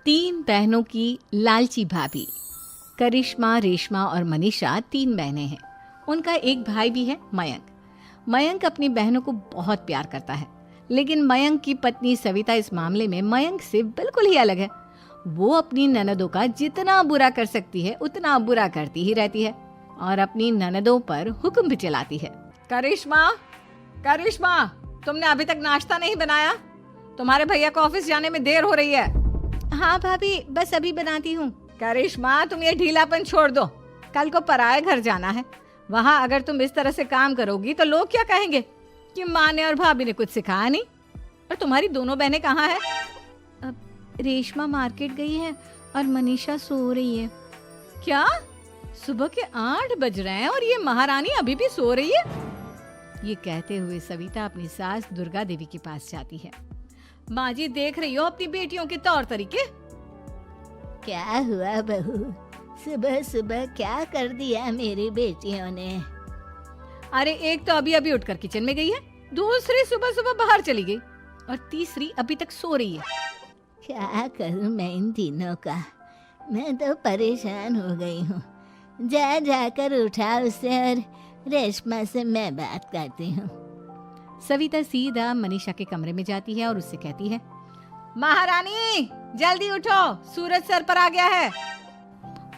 तीन बहनों की लालची भाभी। करिश्मा, रेशमा और मनीषा तीन बहनें हैं। उनका एक भाई भी है, मयंक। मयंक अपनी बहनों को बहुत प्यार करता है, लेकिन मयंक की पत्नी सविता इस मामले में मयंक से बिल्कुल ही अलग है। वो अपनी ननदों का जितना बुरा कर सकती है उतना बुरा करती ही रहती है और अपनी ननदों पर हुक्म भी चलाती है। करिश्मा, करिश्मा, तुमने अभी तक नाश्ता नहीं बनाया? तुम्हारे भैया को ऑफिस जाने में देर हो रही है। हाँ भाभी, बस अभी बनाती हूँ। करिश्मा, तुम ये ढीलापन छोड़ दो। कल को पराये घर जाना है। वहाँ अगर तुम इस तरह से काम करोगी तो लोग क्या कहेंगे कि माँ ने और भाभी ने कुछ सिखाया नहीं। और तुम्हारी दोनों बहनें कहाँ हैं? रेशमा मार्केट गई है और मनीषा सो रही है। क्या? सुबह के 8 बज रहे हैं और ये महारानी अभी भी सो रही है? ये कहते हुए सविता अपनी सास दुर्गा देवी के पास जाती है। माँ जी, देख रही हो अपनी बेटियों के तौर तरीके? क्या हुआ बहू, सुबह सुबह क्या कर दिया मेरी बेटियों ने? अरे एक तो अभी अभी उठकर किचन में गई है, दूसरी सुबह सुबह बाहर चली गई और तीसरी अभी तक सो रही है। क्या करूं मैं इन तीनों का, मैं तो परेशान हो गई हूँ। जा जाकर उठा उसे और रेशमा से मैं बात करती हूँ। सविता सीधा मनीषा के कमरे में जाती है और उससे कहती है, महारानी जल्दी उठो, सूरज सर पर आ गया है।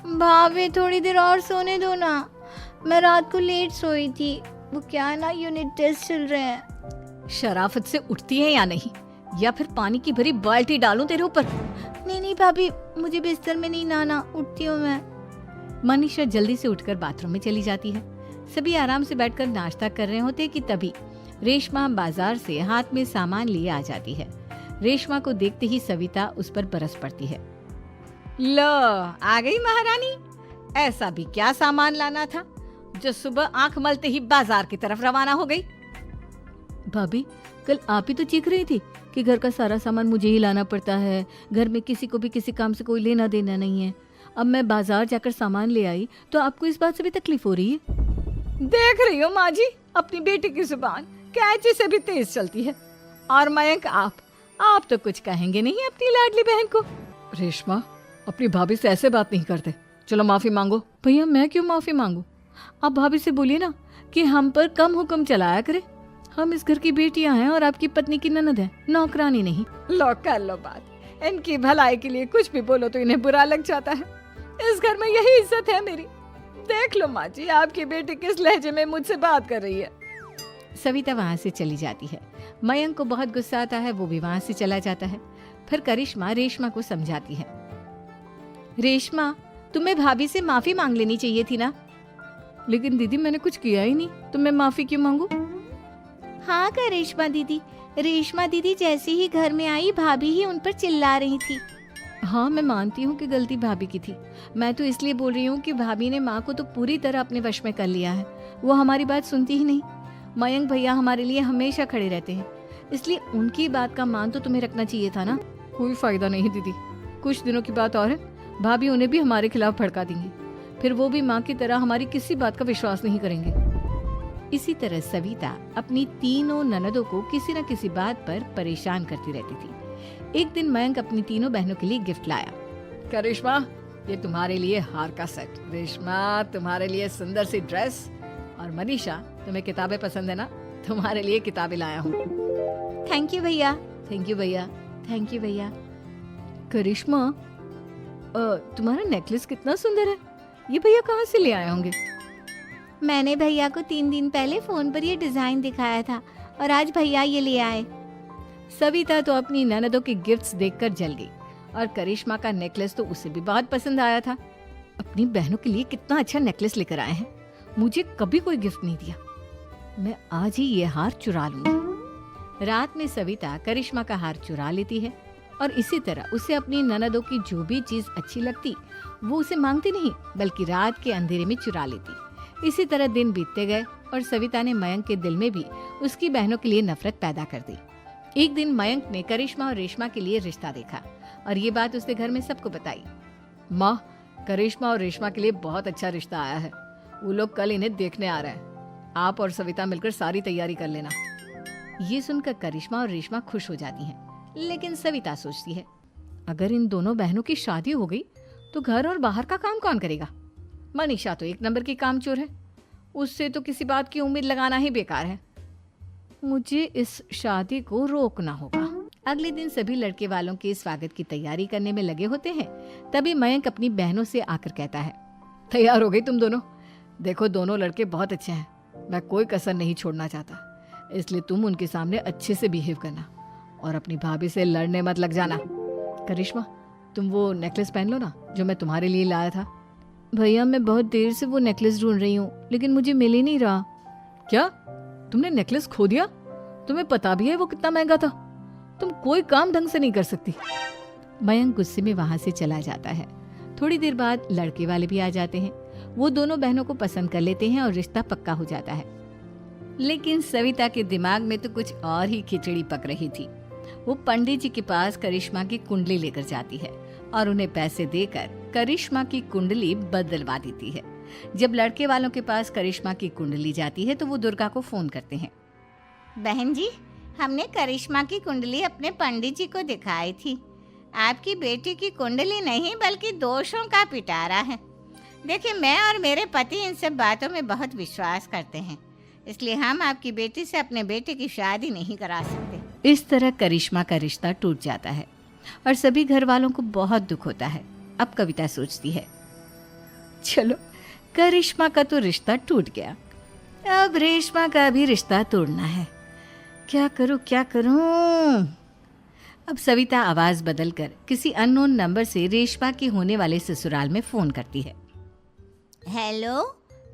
भाभी थोड़ी देर और सोने दो ना, मैं रात को लेट सोई थी। वो क्या ना, यूनिट टेस्ट चल रहे हैं। शराफत से उठती है या नहीं, या फिर पानी की भरी बाल्टी डालूं तेरे ऊपर? नहीं भाभी, मुझे बिस्तर में नहीं नहाना, उठती हूँ मैं। मनीषा जल्दी से उठकर बाथरूम में चली जाती है। सभी आराम से बैठकर नाश्ता कर रहे होते कि तभी रेशमा बाजार से हाथ में सामान लिए आ जाती है। रेशमा को देखते ही सविता उस पर बरस पड़ती है। लो, आ गई महारानी। ऐसा भी क्या सामान लाना था जो सुबह आंख मलते ही बाजार की तरफ रवाना हो गई? भाभी, कल आप ही तो चीख रही थी कि घर का सारा सामान मुझे ही लाना पड़ता है, घर में किसी को भी किसी काम से कोई लेना देना नहीं है। अब मैं बाजार जाकर सामान ले आई तो आपको इस बात से भी तकलीफ हो रही है? देख रही हो माँ जी, अपनी बेटी की जुबान कैंची से भी तेज चलती है। और मयंक, आप तो कुछ कहेंगे नहीं अपनी लाडली बहन को? रेशमा, अपनी भाभी से ऐसे बात नहीं करते। चलो माफी मांगो। भैया, मैं क्यों माफी मांगू? आप भाभी से बोलिए ना कि हम पर कम हुक्म चलाया करे। हम इस घर की बेटियां हैं और आपकी पत्नी की ननद है, नौकरानी नहीं। लो कर लो बात। इनकी भलाई के लिए कुछ भी बोलो तो इन्हें बुरा लग जाता है। इस घर में यही इज्जत है मेरी। देख लो माँ जी, आपकी बेटी किस लहजे में मुझसे बात कर रही है। सविता वहाँ से चली जाती है। मयंक को बहुत गुस्सा आता है, वो भी वहाँ से चला जाता है। फिर करिश्मा रेशमा को समझाती है। रेशमा, तुम्हें भाभी से माफी मांग लेनी चाहिए थी ना। लेकिन दीदी, मैंने कुछ किया ही नहीं, तो मैं माफी क्यों मांगू? हाँ करिश्मा दीदी, रेशमा दीदी जैसे ही घर में आई भाभी ही उन पर चिल्ला रही थी। हाँ, मैं मानती हूँ कि गलती भाभी की थी। मैं तो इसलिए बोल रही हूँ कि भाभी ने माँ को तो पूरी तरह अपने वश में कर लिया है। वो हमारी बात सुनती ही नहीं। मयंक भैया हमारे लिए हमेशा खड़े रहते हैं, इसलिए उनकी बात का मान तो तुम्हें रखना चाहिए था ना। कोई फायदा नहीं दीदी, कुछ दिनों की बात और है, भाभी उन्हें भी हमारे खिलाफ भड़का देंगी। फिर वो भी माँ की तरह हमारी किसी बात का विश्वास नहीं करेंगे। इसी तरह सविता अपनी तीनों ननदों को किसी न किसी बात पर परेशान करती रहती थी। एक दिन मयंक अपनी तीनों बहनों के लिए गिफ्ट लाया। करिश्मा, ये तुम्हारे लिए हार का सेट। रेशमा, तुम्हारे लिए सुंदर सी ड्रेस। और मनीषा, तुम्हें किताबें पसंद है ना, तुम्हारे लिए किताबें लाया हूँ। थैंक यू भैया। थैंक यू भैया। थैंक यू भैया। करिश्मा, तुम्हारा नेकलेस कितना सुंदर है। ये भैया कहाँ से ले आए होंगे? मैंने भैया को 3 दिन पहले फोन पर ये डिजाइन दिखाया था और आज भैया ये ले आए। सविता तो अपनी ननदों के गिफ्ट्स देखकर जल गई और करिश्मा का नेकलेस तो उसे भी बहुत पसंद आया था। अपनी बहनों के लिए कितना अच्छा नेकलेस लेकर आए हैं, मुझे कभी कोई गिफ्ट नहीं दिया। मैं आज ही ये हार चुरा लूंगी। रात में सविता करिश्मा का हार चुरा लेती है और इसी तरह उसे अपनी ननदों की जो भी चीज अच्छी लगती वो उसे मांगती नहीं, बल्कि रात के अंधेरे में चुरा लेती। इसी तरह दिन बीतते गए और सविता ने मयंक के दिल में भी उसकी बहनों के लिए नफरत पैदा कर दी। एक दिन मयंक ने करिश्मा और रेशमा के लिए रिश्ता देखा और ये बात उसने घर में सबको बताई। माँ, करिश्मा और रेशमा के लिए बहुत अच्छा रिश्ता आया है। वो लोग कल इन्हें देखने आ रहे हैं। आप और सविता मिलकर सारी तैयारी कर लेना। ये सुनकर करिश्मा और रेशमा खुश हो जाती हैं, लेकिन सविता सोचती है, अगर इन दोनों बहनों की शादी हो गई तो घर और बाहर का काम कौन करेगा? मनीषा तो एक नंबर की कामचोर है, उससे तो किसी बात की उम्मीद लगाना ही बेकार है। मुझे इस शादी को रोकना होगा। अगले दिन सभी लड़के वालों के स्वागत की तैयारी करने में लगे होते हैं। तभी मयंक अपनी बहनों से आकर कहता है, तैयार हो गई तुम दोनों? देखो दोनों लड़के बहुत अच्छे हैं, मैं कोई कसर नहीं छोड़ना चाहता, इसलिए तुम उनके सामने अच्छे से बिहेव करना और अपनी भाभी से लड़ने मत लग जाना। करिश्मा, तुम वो नेकलेस पहन लो ना जो मैं तुम्हारे लिए लाया था। भैया मैं बहुत देर से वो नेकलेस ढूंढ रही हूँ, लेकिन मुझे मिल ही नहीं रहा। क्या तुमने नेकलेस खो दिया? तुम्हें पता भी है वो कितना महंगा था? तुम कोई काम ढंग से नहीं कर सकती। मयंक गुस्से में वहां से चला जाता है। थोड़ी देर बाद लड़के वाले भी आ जाते हैं। वो दोनों बहनों को पसंद कर लेते हैं और रिश्ता पक्का हो जाता है। लेकिन सविता के दिमाग में तो कुछ और ही खिचड़ी पक रही थी। वो पंडित जी के पास करिश्मा की कुंडली लेकर जाती है और उन्हें पैसे देकर करिश्मा की कुंडली बदलवा देती है। जब लड़के वालों के पास करिश्मा की कुंडली जाती है तो वो दुर्गा को फोन करते हैं। बहन जी, हमने करिश्मा की कुंडली अपने पंडित जी को दिखाई थी। आपकी बेटी की कुंडली नहीं बल्कि दोषों का पिटारा है। देखिए, मैं और मेरे पति इन सब बातों में बहुत विश्वास करते हैं, इसलिए हम आपकी बेटी से अपने बेटे की शादी नहीं करा सकते। इस तरह करिश्मा का रिश्ता टूट जाता है और सभी घर वालों को बहुत दुख होता है। अब कविता सोचती है, चलो करिश्मा का तो रिश्ता टूट गया, अब रेशमा का भी रिश्ता तोड़ना है। क्या करूं? अब सविता आवाज बदलकर किसी अननोन नंबर से रेशमा के होने वाले ससुराल में फोन करती है। हेलो,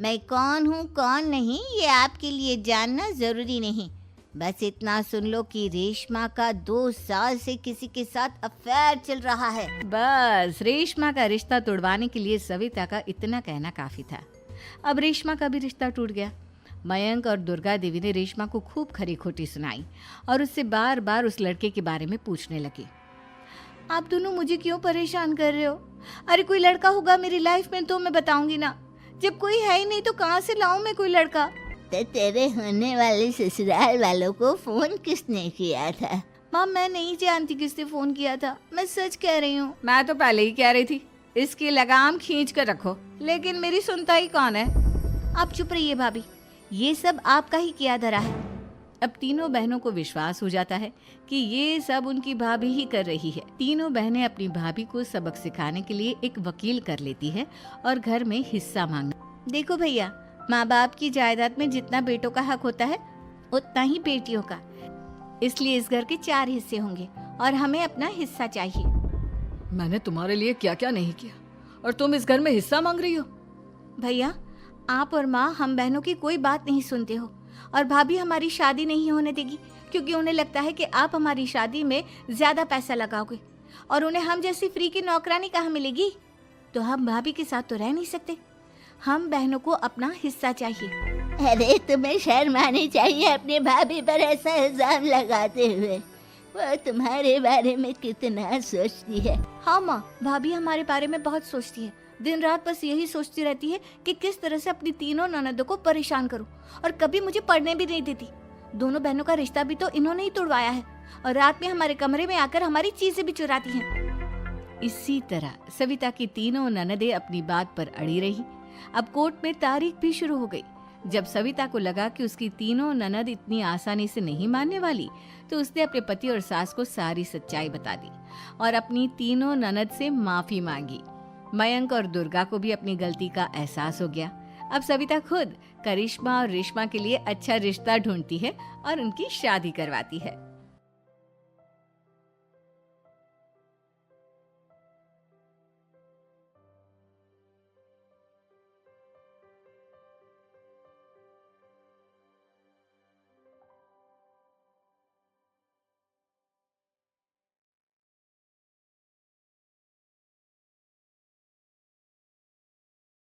मैं कौन हूँ कौन नहीं ये आपके लिए जानना जरूरी नहीं। बस इतना सुन लो कि रेशमा का 2 साल से किसी के साथ अफेयर चल रहा है। बस रेशमा का रिश्ता तोड़वाने के लिए सविता का इतना कहना काफी था। अब रेशमा का भी रिश्ता टूट गया। मयंक और दुर्गा देवी ने रेशमा को खूब खरी खोटी सुनाई और उससे बार बार उस लड़के के बारे में पूछने लगी। आप दोनों मुझे क्यों परेशान कर रहे हो? अरे कोई लड़का होगा मेरी लाइफ में तो मैं बताऊंगी ना, जब कोई है ही नहीं तो कहाँ से लाऊं मैं कोई लड़का? तो तेरे होने वाले ससुराल वालों को फोन किसने किया था? माँ मैं नहीं जानती किसने फोन किया था, मैं सच कह रही हूँ। मैं तो पहले ही कह रही थी इसकी लगाम खींच कर रखो, लेकिन मेरी सुनता ही कौन है। आप चुप रहिए भाभी, ये सब आपका ही किया धरा है। अब तीनों बहनों को विश्वास हो जाता है कि ये सब उनकी भाभी ही कर रही है। तीनों बहनें अपनी भाभी को सबक सिखाने के लिए एक वकील कर लेती है और घर में हिस्सा मांगना। देखो भैया, माँ बाप की जायदाद में जितना बेटों का हक होता है उतना ही बेटियों का, इसलिए इस घर के 4 हिस्से होंगे और हमें अपना हिस्सा चाहिए। मैंने तुम्हारे लिए क्या क्या नहीं किया और तुम इस घर में हिस्सा मांग रही हो? भैया, आप और माँ हम बहनों की कोई बात नहीं सुनते हो और भाभी हमारी शादी नहीं होने देगी क्योंकि उन्हें लगता है कि आप हमारी शादी में ज्यादा पैसा लगाओगे और उन्हें हम जैसी फ्री की नौकरानी कहाँ मिलेगी। तो हम भाभी के साथ तो रह नहीं सकते, हम बहनों को अपना हिस्सा चाहिए। अरे तुम्हें शर्म आनी चाहिए अपने भाभी पर ऐसा इल्जाम लगाते हुए। वो तुम्हारे बारे में कितना सोचती है। हाँ माँ, भाभी हमारे बारे में बहुत सोचती है, दिन रात बस यही सोचती रहती है कि किस तरह से अपनी तीनों ननदों को परेशान करूं और कभी मुझे पढ़ने भी नहीं देती। दोनों बहनों का रिश्ता भी तो इन्होंने ही तोड़वाया है और रात में हमारे कमरे में आकर हमारी चीजें भी चुराती हैं। इसी तरह सविता की तीनों ननदें अपनी बात पर अड़ी रही। अब कोर्ट में तारीख भी शुरू हो गई। जब सविता को लगा कि उसकी तीनों ननद इतनी आसानी से नहीं मानने वाली, तो उसने अपने पति और सास को सारी सच्चाई बता दी और अपनी तीनों ननद से माफी मांगी। मयंक और दुर्गा को भी अपनी गलती का एहसास हो गया। अब सविता खुद करिश्मा और रेशमा के लिए अच्छा रिश्ता ढूंढती है और उनकी शादी करवाती है।